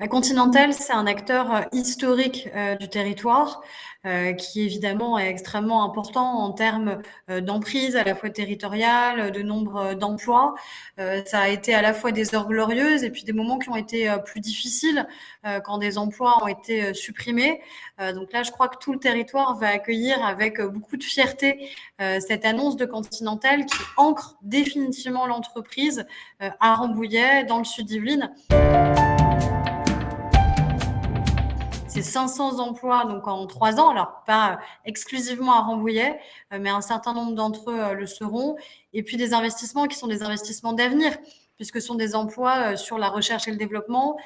Continental, c'est un acteur historique du territoire qui évidemment est extrêmement important en termes d'emprise à la fois territoriale, de nombre d'emplois. Ça a été à la fois des heures glorieuses et puis des moments qui ont été plus difficiles quand des emplois ont été supprimés. Donc là, je crois que tout le territoire va accueillir avec beaucoup de fierté cette annonce de Continental qui ancre définitivement l'entreprise à Rambouillet, dans le sud d'Yvelines. C'est 500 emplois donc en 3 ans, alors pas exclusivement à Rambouillet, mais un certain nombre d'entre eux le seront. Et puis des investissements qui sont des investissements d'avenir, puisque ce sont des emplois sur la recherche et le développement,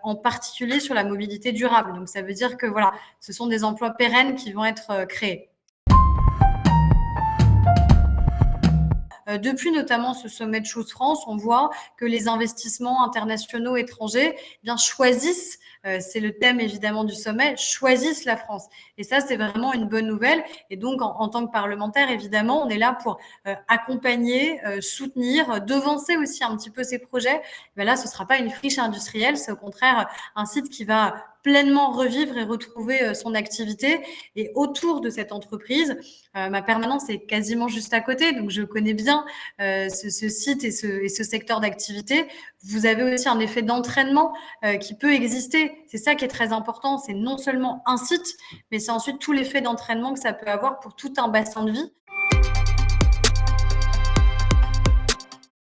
en particulier sur la mobilité durable. Donc ça veut dire que voilà, ce sont des emplois pérennes qui vont être créés. Depuis notamment ce sommet de Choose France, on voit que les investissements internationaux étrangers choisissent, c'est le thème évidemment du sommet, choisissent la France. Et ça, c'est vraiment une bonne nouvelle. Et donc, en tant que parlementaire, évidemment, on est là pour accompagner, soutenir, devancer aussi un petit peu ces projets. Mais là, ce ne sera pas une friche industrielle, c'est au contraire un site qui va pleinement revivre et retrouver son activité. Et autour de cette entreprise, ma permanence est quasiment juste à côté, donc je connais bien ce site et ce secteur d'activité. Vous avez aussi un effet d'entraînement qui peut exister. C'est ça qui est très important. C'est non seulement un site, mais c'est ensuite tout l'effet d'entraînement que ça peut avoir pour tout un bassin de vie.